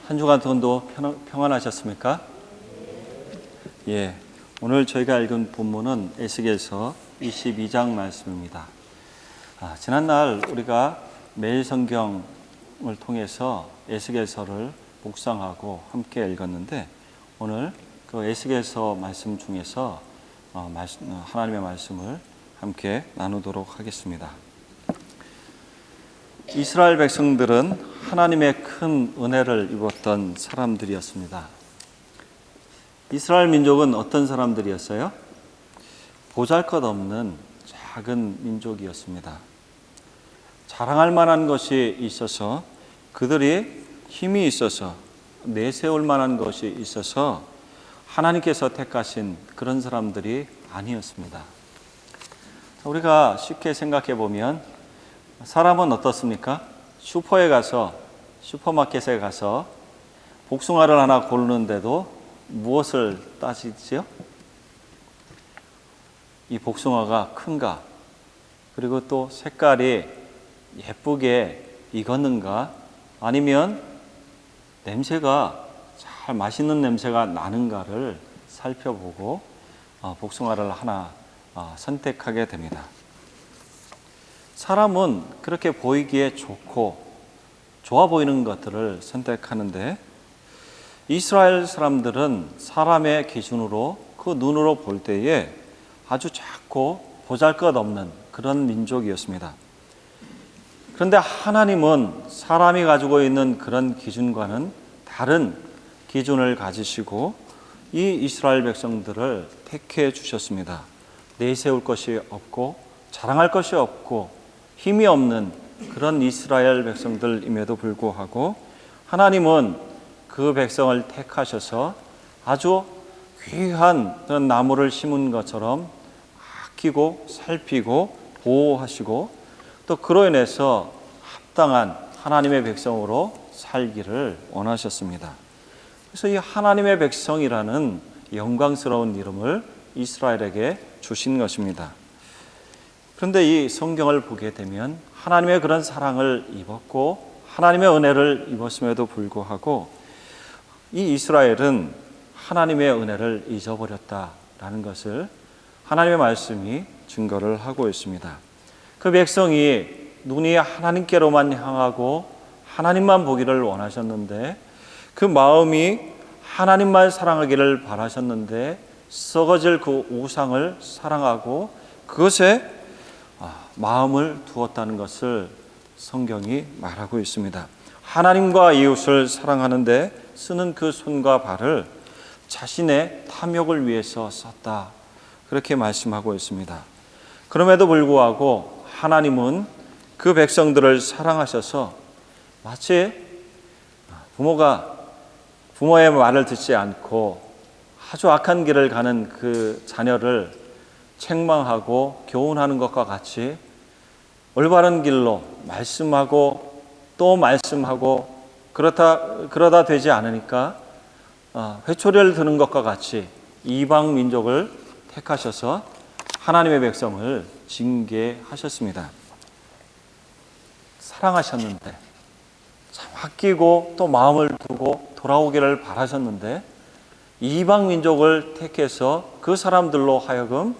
한 주간 동안도 평안하셨습니까? 예, 오늘 저희가 읽은 본문은 에스겔서 22장 말씀입니다. 지난날 우리가 매일 성경을 통해서 에스겔서를 묵상하고 함께 읽었는데, 오늘 그 에스겔서 말씀 중에서 하나님의 말씀을 함께 나누도록 하겠습니다. 이스라엘 백성들은 하나님의 큰 은혜를 입었던 사람들이었습니다. 이스라엘 민족은 어떤 사람들이었어요? 보잘것없는 작은 민족이었습니다. 자랑할 만한 것이 있어서, 그들이 힘이 있어서, 내세울 만한 것이 있어서 하나님께서 택하신 그런 사람들이 아니었습니다. 우리가 쉽게 생각해 보면 사람은 어떻습니까? 슈퍼마켓에 가서 복숭아를 하나 고르는데도 무엇을 따지지요? 이 복숭아가 큰가? 그리고 또 색깔이 예쁘게 익었는가? 아니면 냄새가 잘 맛있는 냄새가 나는가를 살펴보고 복숭아를 하나 선택하게 됩니다. 사람은 그렇게 보이기에 좋고 좋아 보이는 것들을 선택하는데, 이스라엘 사람들은 사람의 기준으로, 그 눈으로 볼 때에 아주 작고 보잘것없는 그런 민족이었습니다. 그런데 하나님은 사람이 가지고 있는 그런 기준과는 다른 기준을 가지시고 이 이스라엘 백성들을 택해 주셨습니다. 내세울 것이 없고 자랑할 것이 없고 힘이 없는 그런 이스라엘 백성들임에도 불구하고 하나님은 그 백성을 택하셔서 아주 귀한 그런 나무를 심은 것처럼 아끼고 살피고 보호하시고, 또 그로 인해서 합당한 하나님의 백성으로 살기를 원하셨습니다. 그래서 이 하나님의 백성이라는 영광스러운 이름을 이스라엘에게 주신 것입니다. 그런데 이 성경을 보게 되면 하나님의 그런 사랑을 입었고 하나님의 은혜를 입었음에도 불구하고 이 이스라엘은 하나님의 은혜를 잊어버렸다라는 것을 하나님의 말씀이 증거를 하고 있습니다. 그 백성이 눈이 하나님께로만 향하고 하나님만 보기를 원하셨는데, 그 마음이 하나님만 사랑하기를 바라셨는데 썩어질 그 우상을 사랑하고 그것에 마음을 두었다는 것을 성경이 말하고 있습니다. 하나님과 이웃을 사랑하는데 쓰는 그 손과 발을 자신의 탐욕을 위해서 썼다, 그렇게 말씀하고 있습니다. 그럼에도 불구하고 하나님은 그 백성들을 사랑하셔서 마치 부모의 말을 듣지 않고 아주 악한 길을 가는 그 자녀를 책망하고 교훈하는 것과 같이 올바른 길로 말씀하고 또 말씀하고 그러다 되지 않으니까 회초리를 드는 것과 같이 이방 민족을 택하셔서 하나님의 백성을 징계하셨습니다. 사랑하셨는데, 참 아끼고 또 마음을 두고 돌아오기를 바라셨는데, 이방 민족을 택해서 그 사람들로 하여금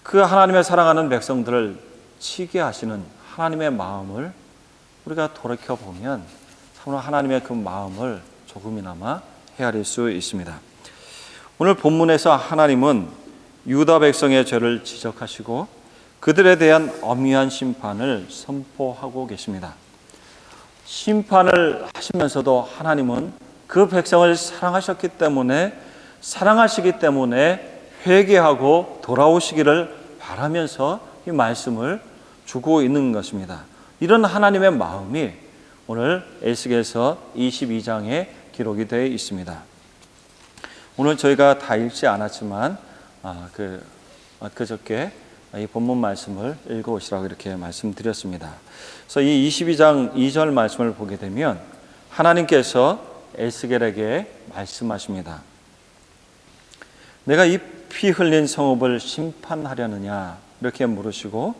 그 하나님의 사랑하는 백성들을 치게 하시는 하나님의 마음을 우리가 돌이켜보면 참으로 하나님의 그 마음을 조금이나마 헤아릴 수 있습니다. 오늘 본문에서 하나님은 유다 백성의 죄를 지적하시고 그들에 대한 엄미한 심판을 선포하고 계십니다. 심판을 하시면서도 하나님은 그 백성을 사랑하시기 때문에 회개하고 돌아오시기를 바라면서 이 말씀을 주고 있는 것입니다. 이런 하나님의 마음이 오늘 에스겔서 22장에 기록이 되어 있습니다. 오늘 저희가 다 읽지 않았지만 그저께 이 본문 말씀을 읽어오시라고 이렇게 말씀드렸습니다. 그래서 이 22장 2절 말씀을 보게 되면 하나님께서 에스겔에게 말씀하십니다. 내가 이 피 흘린 성읍을 심판하려느냐 이렇게 물으시고,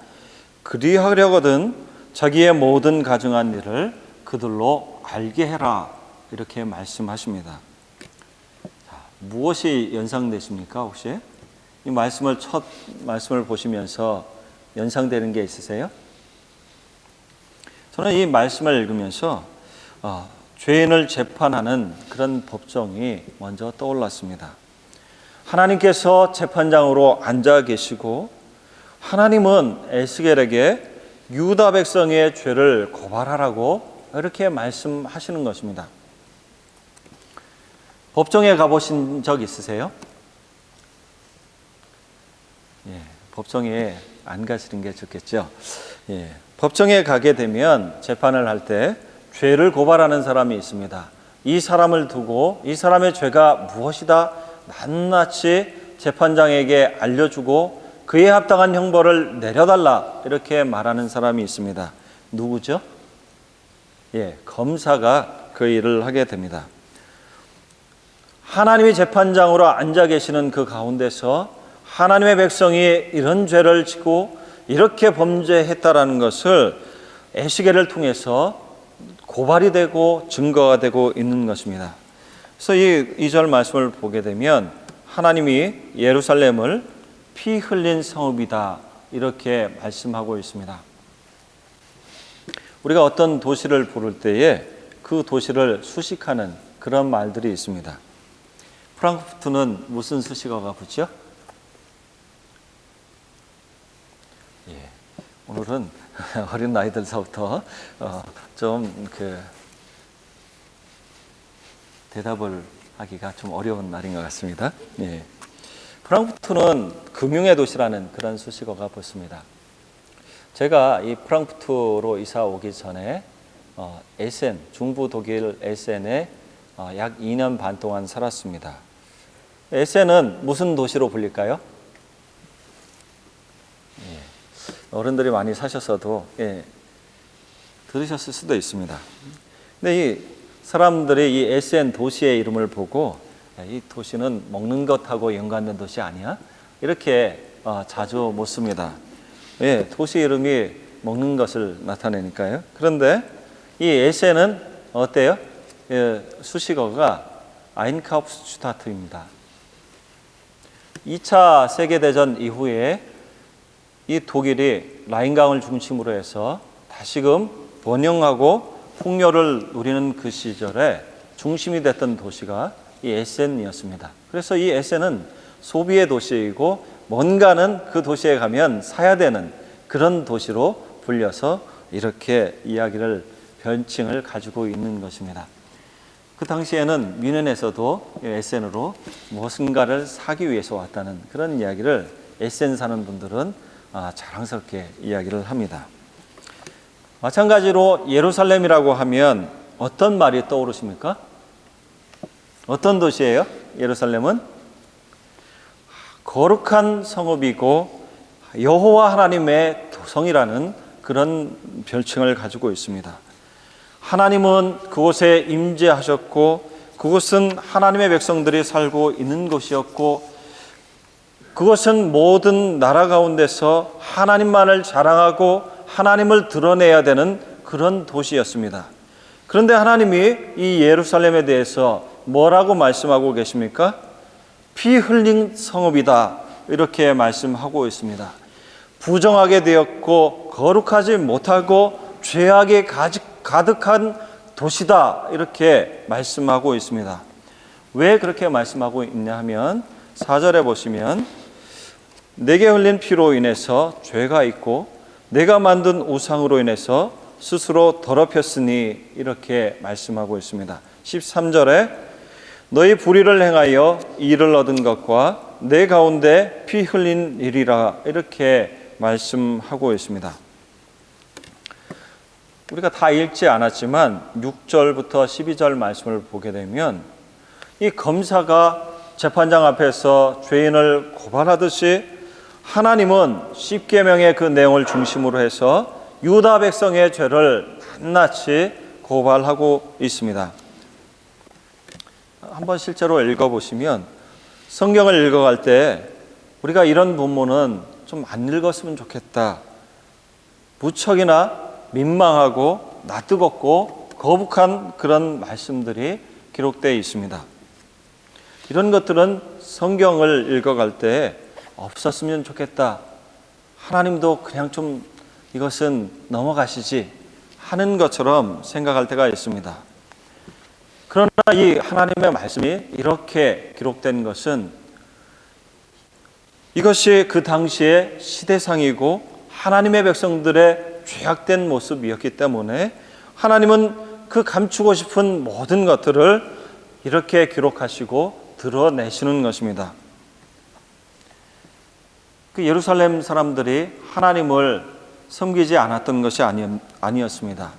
그리하려거든 자기의 모든 가증한 일을 그들로 알게 해라 이렇게 말씀하십니다. 자, 무엇이 연상되십니까? 혹시 이 첫 말씀을 보시면서 연상되는 게 있으세요? 저는 이 말씀을 읽으면서 죄인을 재판하는 그런 법정이 먼저 떠올랐습니다. 하나님께서 재판장으로 앉아 계시고 하나님은 에스겔에게 유다 백성의 죄를 고발하라고 이렇게 말씀하시는 것입니다. 법정에 가보신 적 있으세요? 예, 법정에 안 가시는 게 좋겠죠. 예, 법정에 가게 되면 재판을 할 때 죄를 고발하는 사람이 있습니다. 이 사람을 두고 이 사람의 죄가 무엇이다 낱낱이 재판장에게 알려주고 그에 합당한 형벌을 내려달라 이렇게 말하는 사람이 있습니다. 누구죠? 예, 검사가 그 일을 하게 됩니다. 하나님이 재판장으로 앉아 계시는 그 가운데서 하나님의 백성이 이런 죄를 지고 이렇게 범죄했다라는 것을 에스겔을 통해서 고발이 되고 증거가 되고 있는 것입니다. 그래서 이 2절 말씀을 보게 되면 하나님이 예루살렘을 피 흘린 성읍이다 이렇게 말씀하고 있습니다. 우리가 어떤 도시를 부를 때에 그 도시를 수식하는 그런 말들이 있습니다. 프랑크푸르트는 무슨 수식어가 붙죠? 예, 오늘은 어린 아이들서부터 좀 대답을 하기가 좀 어려운 날인 것 같습니다. 예. 프랑크푸르트는 금융의 도시라는 그런 수식어가 붙습니다. 제가 이 프랑크푸르트로 이사 오기 전에 에센, 중부 독일 에센에 약 2년 반 동안 살았습니다. 에센은 무슨 도시로 불릴까요? 예. 어른들이 많이 사셨어도 들으셨을 수도 있습니다. 근데 이 사람들이 이 에센 도시의 이름을 보고 이 도시는 먹는 것하고 연관된 도시 아니야? 이렇게 자주 묻습니다. 예, 도시 이름이 먹는 것을 나타내니까요. 그런데 이 에센은 어때요? 예, 수식어가 아인카우프슈타트입니다. 2차 세계대전 이후에 이 독일이 라인강을 중심으로 해서 다시금 번영하고 풍요를 누리는 그 시절에 중심이 됐던 도시가 이 에센이었습니다. 그래서 이 에센은 소비의 도시이고 뭔가는 그 도시에 가면 사야 되는 그런 도시로 불려서 이렇게 이야기를 별칭을 가지고 있는 것입니다. 그 당시에는 뮌헨에서도 에센으로 무엇인가를 사기 위해서 왔다는 그런 이야기를 에센 사는 분들은 자랑스럽게 이야기를 합니다. 마찬가지로 예루살렘이라고 하면 어떤 말이 떠오르십니까? 어떤 도시예요? 예루살렘은 거룩한 성읍이고 여호와 하나님의 도성이라는 그런 별칭을 가지고 있습니다. 하나님은 그곳에 임재하셨고 그곳은 하나님의 백성들이 살고 있는 곳이었고 그것은 모든 나라 가운데서 하나님만을 자랑하고 하나님을 드러내야 되는 그런 도시였습니다. 그런데 하나님이 이 예루살렘에 대해서 뭐라고 말씀하고 계십니까? 피 흘린 성읍이다 이렇게 말씀하고 있습니다. 부정하게 되었고 거룩하지 못하고 죄악이 가득한 도시다 이렇게 말씀하고 있습니다. 왜 그렇게 말씀하고 있냐 하면 4절에 보시면 내게 흘린 피로 인해서 죄가 있고 내가 만든 우상으로 인해서 스스로 더럽혔으니 이렇게 말씀하고 있습니다. 13절에 너희 불의를 행하여 이를 얻은 것과 내 가운데 피 흘린 일이라 이렇게 말씀하고 있습니다. 우리가 다 읽지 않았지만 6절부터 12절 말씀을 보게 되면 이 검사가 재판장 앞에서 죄인을 고발하듯이 하나님은 십계명의 그 내용을 중심으로 해서 유다 백성의 죄를 낱낱이 고발하고 있습니다. 한번 실제로 읽어보시면 성경을 읽어갈 때 우리가 이런 본문은 좀 안 읽었으면 좋겠다. 무척이나 민망하고 낯뜨겁고 거북한 그런 말씀들이 기록되어 있습니다. 이런 것들은 성경을 읽어갈 때 없었으면 좋겠다. 하나님도 그냥 좀 이것은 넘어가시지 하는 것처럼 생각할 때가 있습니다. 그러나 이 하나님의 말씀이 이렇게 기록된 것은 이것이 그 당시의 시대상이고 하나님의 백성들의 죄악된 모습이었기 때문에 하나님은 그 감추고 싶은 모든 것들을 이렇게 기록하시고 드러내시는 것입니다. 그 예루살렘 사람들이 하나님을 섬기지 않았던 것이 아니었습니다.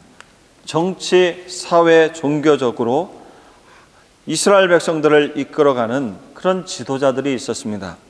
정치, 사회, 종교적으로 이스라엘 백성들을 이끌어가는 그런 지도자들이 있었습니다.